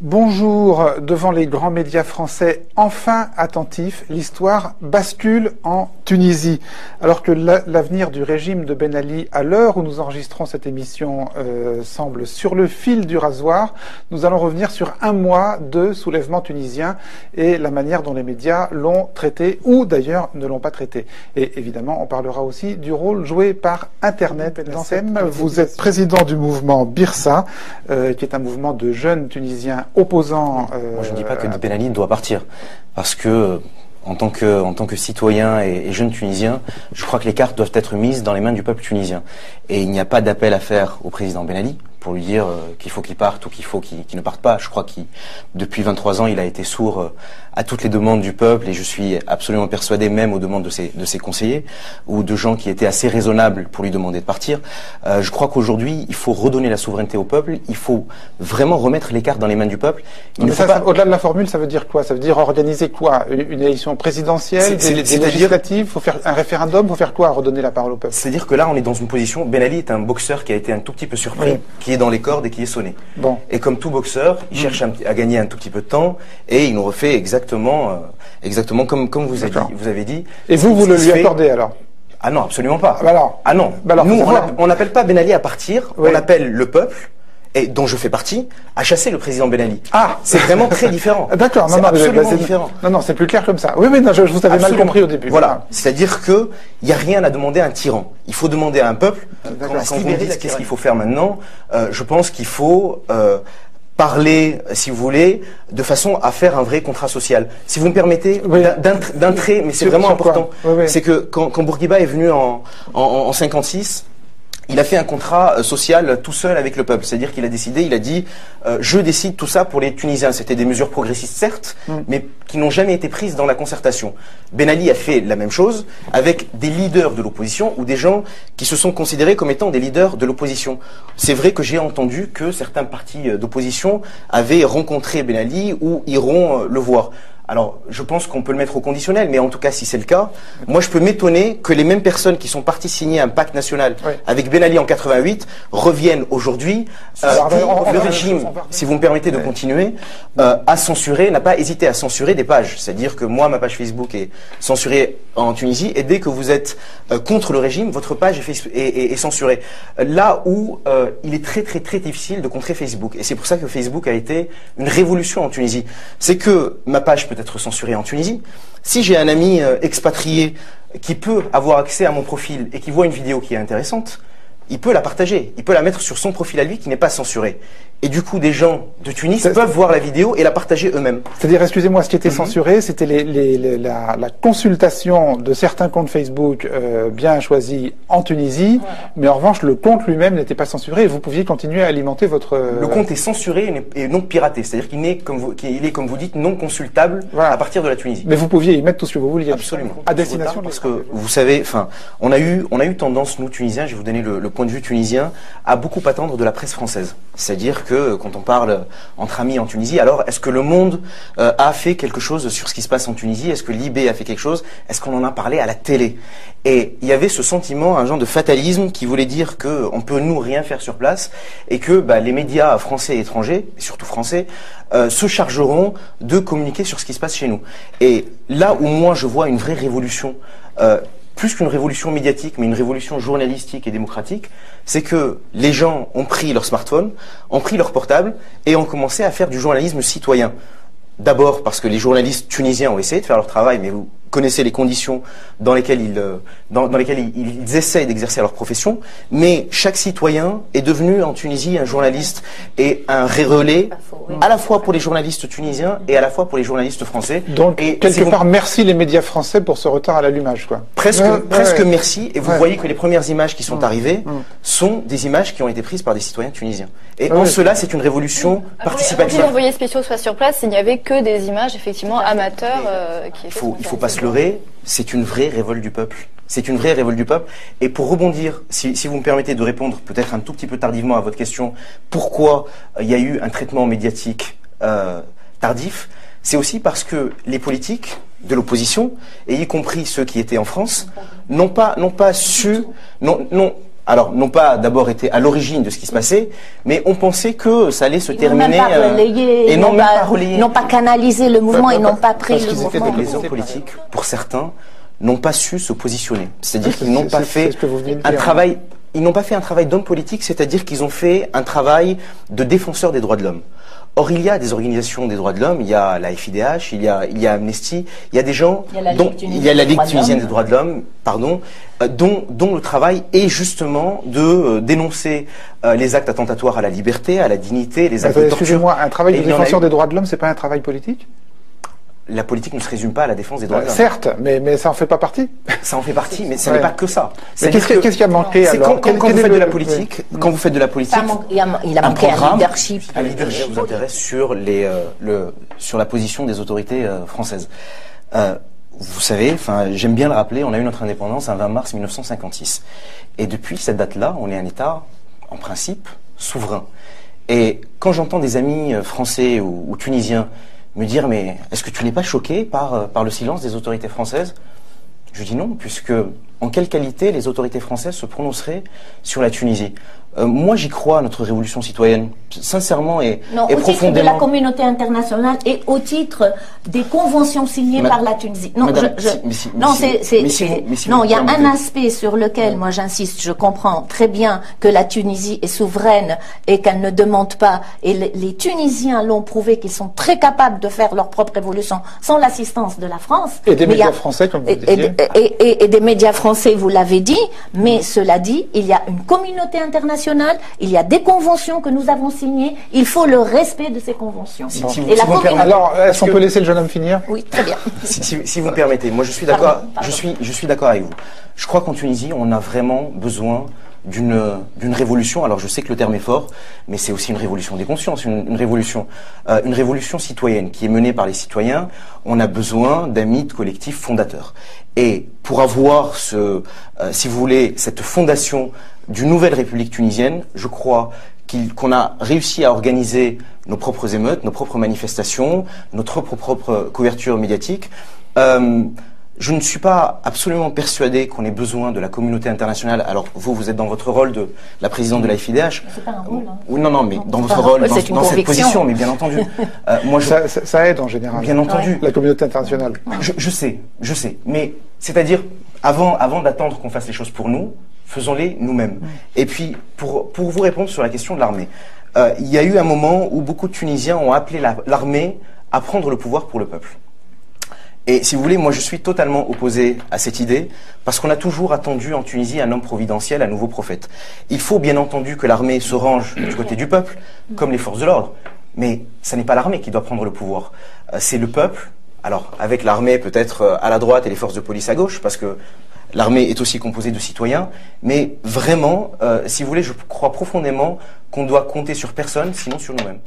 Bonjour, devant les grands médias français enfin attentifs, l'histoire bascule en Tunisie. Alors que l'avenir du régime de Ben Ali, à l'heure où nous enregistrons cette émission, semble sur le fil du rasoir, nous allons revenir sur un mois de soulèvement tunisien et la manière dont les médias l'ont traité ou d'ailleurs ne l'ont pas traité. Et évidemment, on parlera aussi du rôle joué par Internet. Vous êtes président du mouvement Birsa, qui est un mouvement de jeunes Tunisiens opposants. Moi, je ne dis pas que Ben Ali doit partir, parce que en tant que citoyen et jeune Tunisien, je crois que les cartes doivent être mises dans les mains du peuple tunisien. Et il n'y a pas d'appel à faire au président Ben Ali pour lui dire qu'il faut qu'il parte ou qu'il ne parte pas. Je crois qu'il, depuis 23 ans, il a été sourd à toutes les demandes du peuple, et je suis absolument persuadé, même aux demandes de ses conseillers ou de gens qui étaient assez raisonnables pour lui demander de partir. Je crois qu'aujourd'hui, il faut redonner la souveraineté au peuple. Il faut vraiment remettre les cartes dans les mains du peuple. Au-delà de la formule, ça veut dire quoi? Ça veut dire organiser quoi? Une élection présidentielle, des législatives? Faut faire un référendum? Faut faire quoi? Redonner la parole au peuple? C'est-à-dire que là, on est dans une position. Ben Ali est un boxeur qui a été un tout petit peu surpris, oui, qui est dans les cordes et qui est sonné. Bon. Et comme tout boxeur, il cherche à gagner un tout petit peu de temps, et il nous refait exactement comme vous avez dit. Et vous le lui accordez alors? Ah non, absolument pas. Ah non. Nous, on n'appelle pas Ben Ali à partir, oui, on appelle le peuple, et dont je fais partie, à chasser le président Ben Ali. Ah, c'est vraiment très différent. D'accord, c'est différent. Non, c'est plus clair comme ça. Oui, non, je vous avais mal compris au début. Voilà, c'est-à-dire que il y a rien à demander à un tyran. Il faut demander à un peuple. Quand vous me dites qu'est-ce qu'il faut faire maintenant, je pense qu'il faut parler, si vous voulez, de façon à faire un vrai contrat social. Si vous me permettez, oui, d'un trait, mais c'est vraiment important. Oui. C'est que quand Bourguiba est venu en 56, il a fait un contrat social tout seul avec le peuple. C'est-à-dire qu'il a décidé, il a dit je décide tout ça pour les Tunisiens. C'était des mesures progressistes, certes, mais qui n'ont jamais été prises dans la concertation. Ben Ali a fait la même chose avec des leaders de l'opposition ou des gens qui se sont considérés comme étant des leaders de l'opposition. C'est vrai que j'ai entendu que certains partis d'opposition avaient rencontré Ben Ali ou iront le voir. Alors, je pense qu'on peut le mettre au conditionnel, mais en tout cas, si c'est le cas, moi, je peux m'étonner que les mêmes personnes qui sont parties signer un pacte national avec Ben Ali en 88 reviennent aujourd'hui. Le régime, si vous me permettez de continuer, a censuré, n'a pas hésité à censurer des pages. C'est-à-dire que moi, ma page Facebook est censurée en Tunisie, et dès que vous êtes contre le régime, votre page est censurée. Là où il est très, très, très difficile de contrer Facebook. Et c'est pour ça que Facebook a été une révolution en Tunisie. C'est que ma page peut être censuré en Tunisie. Si j'ai un ami expatrié qui peut avoir accès à mon profil et qui voit une vidéo qui est intéressante, il peut la partager, il peut la mettre sur son profil à lui qui n'est pas censuré. Et du coup, des gens de Tunis peuvent voir la vidéo et la partager eux-mêmes. C'est-à-dire, excusez-moi, ce qui était censuré, c'était la consultation de certains comptes Facebook bien choisis en Tunisie, mais en revanche, le compte lui-même n'était pas censuré et vous pouviez continuer à alimenter votre... Le compte est censuré et non piraté, c'est-à-dire qu'il est, comme vous dites, non consultable à partir de la Tunisie. Mais vous pouviez y mettre tout ce que vous vouliez. Absolument. À destination parce que, vous savez, on a eu tendance, nous, Tunisiens, je vais vous donner le point de vue tunisien, à beaucoup attendre de la presse française. C'est-à-dire que quand on parle entre amis en Tunisie, alors est-ce que Le Monde a fait quelque chose sur ce qui se passe en Tunisie? Est-ce que Libé a fait quelque chose? Est-ce qu'on en a parlé à la télé? Et il y avait ce sentiment, un genre de fatalisme qui voulait dire qu'on peut nous rien faire sur place et que les médias français et étrangers, et surtout français, se chargeront de communiquer sur ce qui se passe chez nous. Et là où moi je vois une vraie révolution, plus qu'une révolution médiatique, mais une révolution journalistique et démocratique, c'est que les gens ont pris leur smartphone, ont pris leur portable et ont commencé à faire du journalisme citoyen. D'abord parce que les journalistes tunisiens ont essayé de faire leur travail, mais vous connaissez les conditions dans lesquelles ils essayent d'exercer leur profession, mais chaque citoyen est devenu en Tunisie un journaliste et un relais à la fois pour les journalistes tunisiens et à la fois pour les journalistes français. Donc, quelque part, merci les médias français pour ce retard à l'allumage, quoi. Presque merci, et vous voyez que les premières images qui sont arrivées sont des images qui ont été prises par des citoyens tunisiens. Et en cela, c'est une révolution participative. Si les envoyés spéciaux soient sur place, il n'y avait que des images, effectivement, amateurs. Il faut pas se leurrer, c'est une vraie révolte du peuple. C'est une vraie révolte du peuple. Et pour rebondir, si vous me permettez de répondre peut-être un tout petit peu tardivement à votre question, pourquoi il y a eu un traitement médiatique tardif, c'est aussi parce que les politiques de l'opposition, et y compris ceux qui étaient en France, n'ont pas d'abord été à l'origine de ce qui se passait, mais ont pensé que ça allait se terminer et n'ont pas canalisé le mouvement et n'ont pas pris le mouvement. Les hommes politiques, pour certains, n'ont pas su se positionner. C'est-à-dire qu'ils n'ont pas fait un travail. Ils n'ont pas fait un travail d'homme politique, c'est-à-dire qu'ils ont fait un travail de défenseur des droits de l'homme. Or, il y a des organisations des droits de l'homme, il y a la FIDH, il y a Amnesty, il y a des gens, il y a la Ligue tunisienne des droits de l'homme, pardon, dont le travail est justement de dénoncer les actes attentatoires à la liberté, à la dignité, les actes de torture. Excusez-moi, un travail de défenseur des droits de l'homme, c'est pas un travail politique ? La politique ne se résume pas à la défense des droits de l'homme. Certes, mais ça en fait pas partie. Ça en fait partie, mais ce n'est pas que ça. Qu'est-ce qui a manqué alors ? Quand vous faites de la politique, il a manqué un leadership. Un leadership vous intéresse sur sur la position des autorités françaises. Vous savez, enfin, j'aime bien le rappeler, on a eu notre indépendance un 20 mars 1956, et depuis cette date-là, on est un État, en principe, souverain. Et quand j'entends des amis français ou tunisiens me dire, mais est-ce que tu n'es pas choqué par le silence des autorités françaises? Je dis non, puisque en quelle qualité les autorités françaises se prononceraient sur la Tunisie? Moi, j'y crois à notre révolution citoyenne, sincèrement et profondément. Au titre de la communauté internationale et au titre des conventions signées par la Tunisie. Non, il y a un aspect sur lequel, moi, j'insiste. Je comprends très bien que la Tunisie est souveraine et qu'elle ne demande pas. Et les Tunisiens l'ont prouvé qu'ils sont très capables de faire leur propre révolution sans l'assistance de la France. Et des médias français, comme vous disiez. Et des médias français, vous l'avez dit. Mais cela dit, il y a une communauté internationale. Il y a des conventions que nous avons signées. Il faut le respect de ces conventions. Alors, est-ce qu'on peut laisser le jeune homme finir? Oui, très bien. Si vous me permettez, moi je suis d'accord. Je suis d'accord avec vous. Je crois qu'en Tunisie, on a vraiment besoin d'une révolution. Alors je sais que le terme est fort, mais c'est aussi une révolution des consciences, une révolution citoyenne qui est menée par les citoyens. On a besoin d'un mythe collectif fondateur. Et pour avoir si vous voulez, cette fondation d'une nouvelle République tunisienne, je crois qu'on a réussi à organiser nos propres émeutes, nos propres manifestations, notre propre couverture médiatique. Je ne suis pas absolument persuadé qu'on ait besoin de la communauté internationale. Alors vous êtes dans votre rôle de la présidente de la FIDH. C'est pas un rôle. Hein. Non, mais dans votre rôle, dans cette position, mais bien entendu. Ça aide en général. Bien entendu. La communauté internationale. Je sais. Mais c'est-à-dire, avant d'attendre qu'on fasse les choses pour nous, faisons-les nous-mêmes. Et puis, pour vous répondre sur la question de l'armée, il y a eu un moment où beaucoup de Tunisiens ont appelé l'armée à prendre le pouvoir pour le peuple. Et si vous voulez, moi je suis totalement opposé à cette idée, parce qu'on a toujours attendu en Tunisie un homme providentiel, un nouveau prophète. Il faut bien entendu que l'armée se range du côté du peuple, comme les forces de l'ordre, mais ce n'est pas l'armée qui doit prendre le pouvoir, c'est le peuple. Alors, avec l'armée peut-être à la droite et les forces de police à gauche, parce que l'armée est aussi composée de citoyens, mais vraiment, si vous voulez, je crois profondément qu'on doit compter sur personne, sinon sur nous-mêmes.